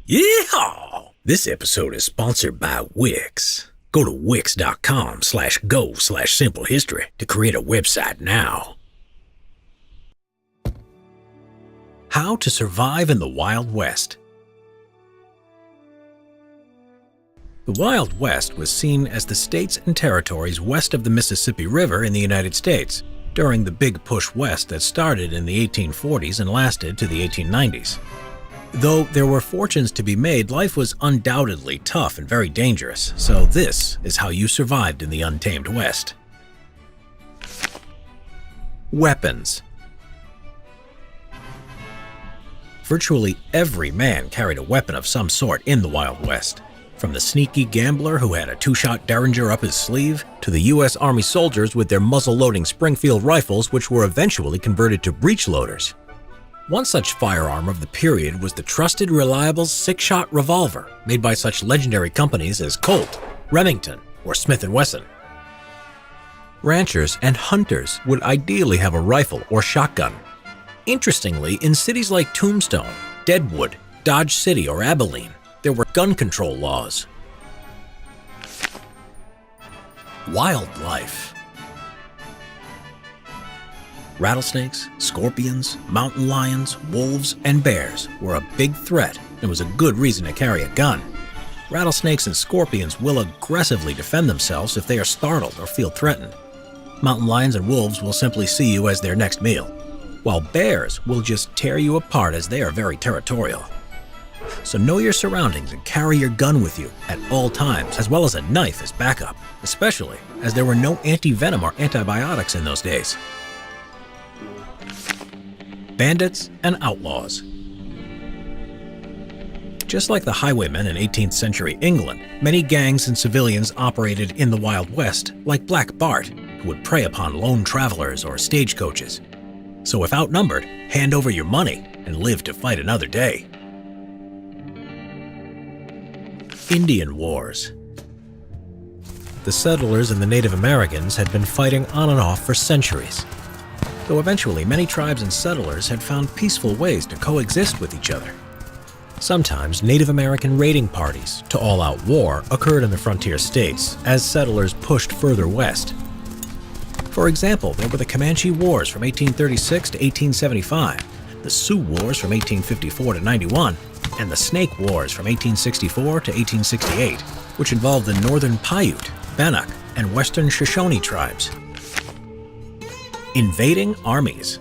Yeehaw! This episode is sponsored by Wix. Go to wix.com/go/simplehistory to create a website now. How to survive in the Wild West. The Wild West was seen as the states and territories west of the Mississippi River in the United States during the big push west that started in the 1840s and lasted to the 1890s. Though there were fortunes to be made, life was undoubtedly tough and very dangerous, so this is how you survived in the untamed West. Weapons. Virtually every man carried a weapon of some sort in the Wild West. From the sneaky gambler who had a two-shot Derringer up his sleeve, to the U.S. Army soldiers with their muzzle-loading Springfield rifles, which were eventually converted to breech loaders. One such firearm of the period was the trusted, reliable six-shot revolver made by such legendary companies as Colt, Remington, or Smith & Wesson. Ranchers and hunters would ideally have a rifle or shotgun. Interestingly, in cities like Tombstone, Deadwood, Dodge City, or Abilene, there were gun control laws. Wildlife. Rattlesnakes, scorpions, mountain lions, wolves, and bears were a big threat and was a good reason to carry a gun. Rattlesnakes and scorpions will aggressively defend themselves if they are startled or feel threatened. Mountain lions and wolves will simply see you as their next meal, while bears will just tear you apart as they are very territorial. So know your surroundings and carry your gun with you at all times, as well as a knife as backup, especially as there were no anti-venom or antibiotics in those days. Bandits and outlaws. Just like the highwaymen in 18th century England, many gangs and civilians operated in the Wild West, like Black Bart, who would prey upon lone travelers or stagecoaches. So if outnumbered, hand over your money and live to fight another day. Indian Wars. The settlers and the Native Americans had been fighting on and off for centuries, though eventually many tribes and settlers had found peaceful ways to coexist with each other. Sometimes Native American raiding parties to all-out war occurred in the frontier states as settlers pushed further west. For example, there were the Comanche Wars from 1836 to 1875, the Sioux Wars from 1854 to 91, and the Snake Wars from 1864 to 1868, which involved the Northern Paiute, Bannock, and Western Shoshone tribes. Invading armies.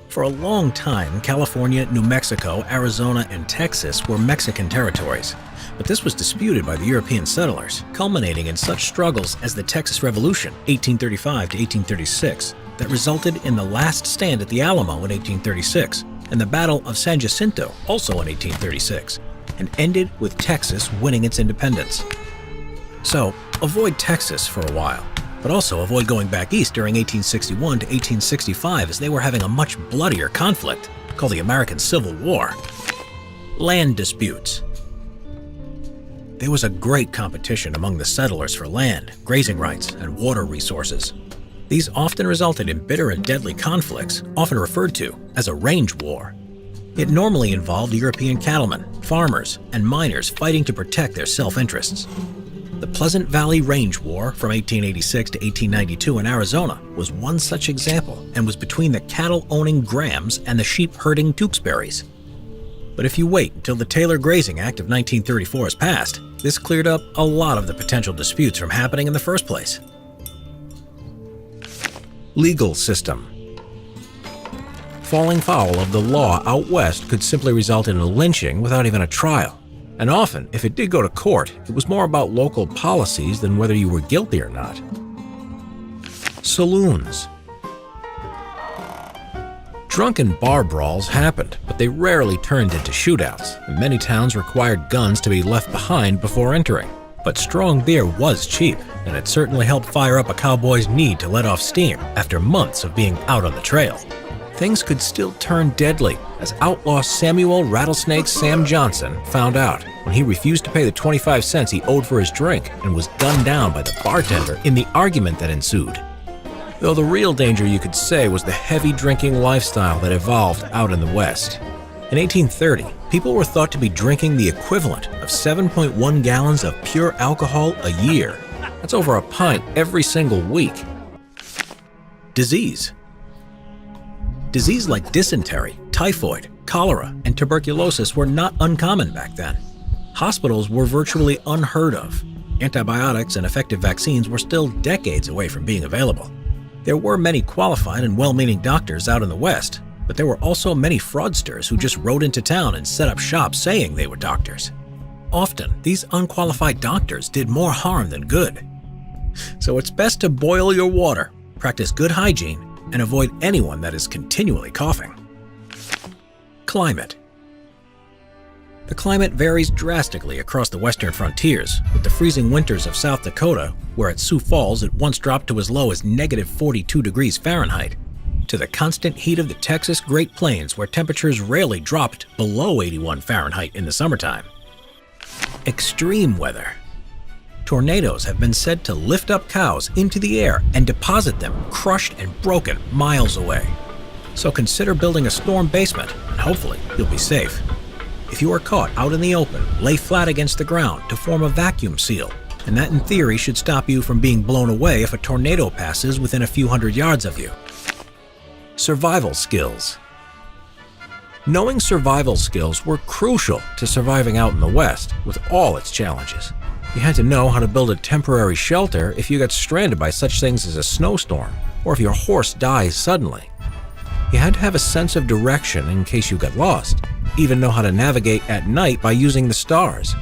For a long time, California, New Mexico, Arizona, and Texas were Mexican territories, but this was disputed by the European settlers, culminating in such struggles as the Texas Revolution, 1835 to 1836, that resulted in the Last Stand at the Alamo in 1836, and the Battle of San Jacinto, also in 1836, and ended with Texas winning its independence. So, avoid Texas for a while, but also avoid going back east during 1861 to 1865 as they were having a much bloodier conflict called the American Civil War. Land disputes. There was a great competition among the settlers for land, grazing rights, and water resources. These often resulted in bitter and deadly conflicts, often referred to as a range war. It normally involved European cattlemen, farmers, and miners fighting to protect their self-interests. The Pleasant Valley Range War from 1886 to 1892 in Arizona was one such example and was between the cattle-owning Grahams and the sheep-herding Tewksburys. But if you wait until the Taylor Grazing Act of 1934 is passed, this cleared up a lot of the potential disputes from happening in the first place. Legal system. Falling foul of the law out west could simply result in a lynching without even a trial. And often, if it did go to court, it was more about local policies than whether you were guilty or not. Saloons. Drunken bar brawls happened, but they rarely turned into shootouts, and many towns required guns to be left behind before entering. But strong beer was cheap, and it certainly helped fire up a cowboy's need to let off steam after months of being out on the trail. Things could still turn deadly, as outlaw Samuel Rattlesnake Sam Johnson found out when he refused to pay the 25 cents he owed for his drink and was gunned down by the bartender in the argument that ensued. Though the real danger, you could say, was the heavy drinking lifestyle that evolved out in the West. In 1830, people were thought to be drinking the equivalent of 7.1 gallons of pure alcohol a year. That's over a pint every single week. Disease. Disease like dysentery, typhoid, cholera, and tuberculosis were not uncommon back then. Hospitals were virtually unheard of. Antibiotics and effective vaccines were still decades away from being available. There were many qualified and well-meaning doctors out in the West, but there were also many fraudsters who just rode into town and set up shop saying they were doctors. Often, these unqualified doctors did more harm than good. So it's best to boil your water, practice good hygiene, and avoid anyone that is continually coughing. Climate. The climate varies drastically across the western frontiers, with the freezing winters of South Dakota, where at Sioux Falls it once dropped to as low as negative 42 degrees Fahrenheit, to the constant heat of the Texas Great Plains, where temperatures rarely dropped below 81 Fahrenheit in the summertime. Extreme weather. Tornadoes have been said to lift up cows into the air and deposit them crushed and broken miles away. So consider building a storm basement, and hopefully you'll be safe. If you are caught out in the open, lay flat against the ground to form a vacuum seal, and that in theory should stop you from being blown away if a tornado passes within a few hundred yards of you. Survival skills. Knowing survival skills were crucial to surviving out in the West with all its challenges. You had to know how to build a temporary shelter if you got stranded by such things as a snowstorm, or if your horse dies suddenly. You had to have a sense of direction in case you got lost, even know how to navigate at night by using the stars.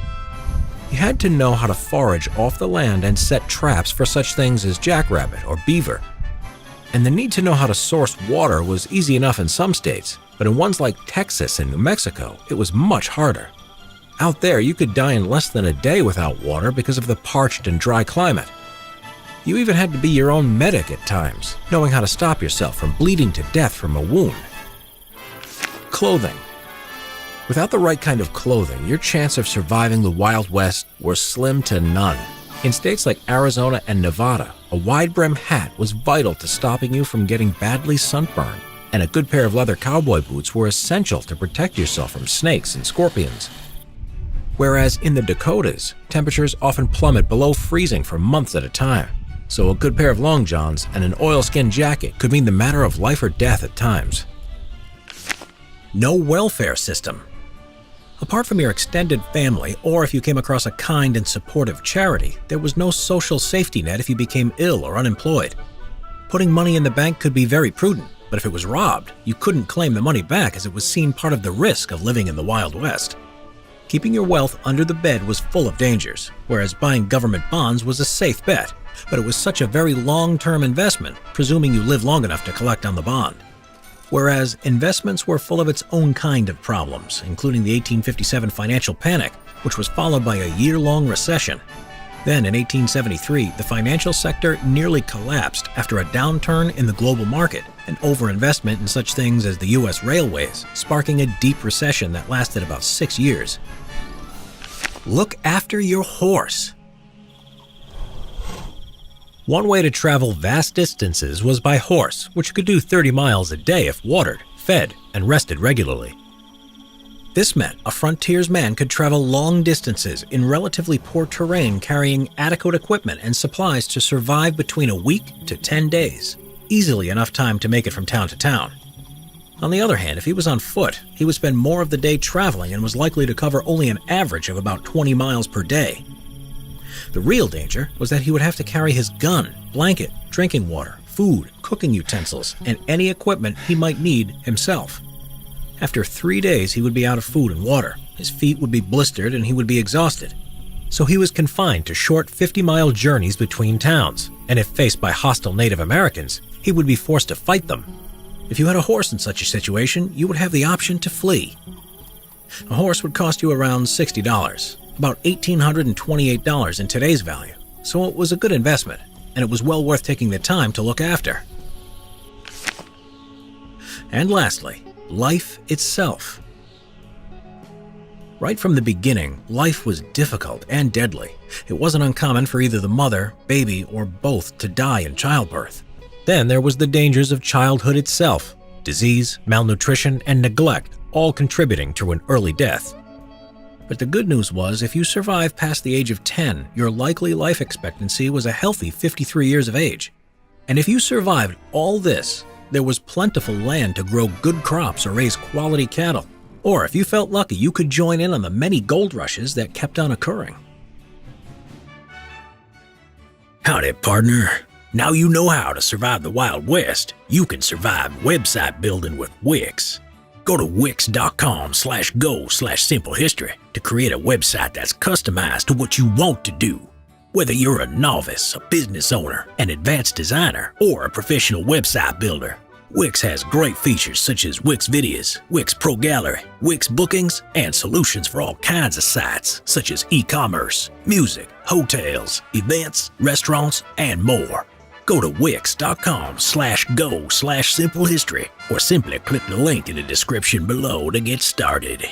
You had to know how to forage off the land and set traps for such things as jackrabbit or beaver. And the need to know how to source water was easy enough in some states, but in ones like Texas and New Mexico, it was much harder. Out there, you could die in less than a day without water because of the parched and dry climate. You even had to be your own medic at times, knowing how to stop yourself from bleeding to death from a wound. Clothing. Without the right kind of clothing, your chance of surviving the Wild West was slim to none. In states like Arizona and Nevada, a wide-brim hat was vital to stopping you from getting badly sunburned, and a good pair of leather cowboy boots were essential to protect yourself from snakes and scorpions. Whereas in the Dakotas, temperatures often plummet below freezing for months at a time, so a good pair of long johns and an oilskin jacket could mean the matter of life or death at times. No welfare system. Apart from your extended family, or if you came across a kind and supportive charity, there was no social safety net if you became ill or unemployed. Putting money in the bank could be very prudent, but if it was robbed, you couldn't claim the money back as it was seen part of the risk of living in the Wild West. Keeping your wealth under the bed was full of dangers, whereas buying government bonds was a safe bet, but it was such a very long-term investment, presuming you lived long enough to collect on the bond. Whereas investments were full of its own kind of problems, including the 1857 financial panic, which was followed by a year-long recession. Then in 1873, the financial sector nearly collapsed after a downturn in the global market and overinvestment in such things as the U.S. railways, sparking a deep recession that lasted about 6 years. Look after your horse. One way to travel vast distances was by horse, which could do 30 miles a day if watered, fed, and rested regularly. This meant a frontiersman could travel long distances in relatively poor terrain carrying adequate equipment and supplies to survive between a week to 10 days, easily enough time to make it from town to town. On the other hand, if he was on foot, he would spend more of the day traveling and was likely to cover only an average of about 20 miles per day. The real danger was that he would have to carry his gun, blanket, drinking water, food, cooking utensils, and any equipment he might need himself. After 3 days, he would be out of food and water, his feet would be blistered, and he would be exhausted. So he was confined to short 50-mile journeys between towns, and if faced by hostile Native Americans, he would be forced to fight them. If you had a horse in such a situation, you would have the option to flee. A horse would cost you around $60. About $1,828 in today's value, so it was a good investment, and it was well worth taking the time to look after. And lastly, life itself. Right from the beginning, life was difficult and deadly. It wasn't uncommon for either the mother, baby, or both to die in childbirth. Then there was the dangers of childhood itself. Disease, malnutrition, and neglect all contributing to an early death. But the good news was, if you survived past the age of 10, your likely life expectancy was a healthy 53 years of age. And if you survived all this, there was plentiful land to grow good crops or raise quality cattle. Or if you felt lucky, you could join in on the many gold rushes that kept on occurring. Howdy, partner. Now you know how to survive the Wild West. You can survive website building with Wix. Go to wix.com/go/simplehistory to create a website that's customized to what you want to do. Whether you're a novice, a business owner, an advanced designer, or a professional website builder, Wix has great features such as Wix Videos, Wix Pro Gallery, Wix Bookings, and solutions for all kinds of sites such as e-commerce, music, hotels, events, restaurants, and more. Go to wix.com/go/simplehistory or simply click the link in the description below to get started.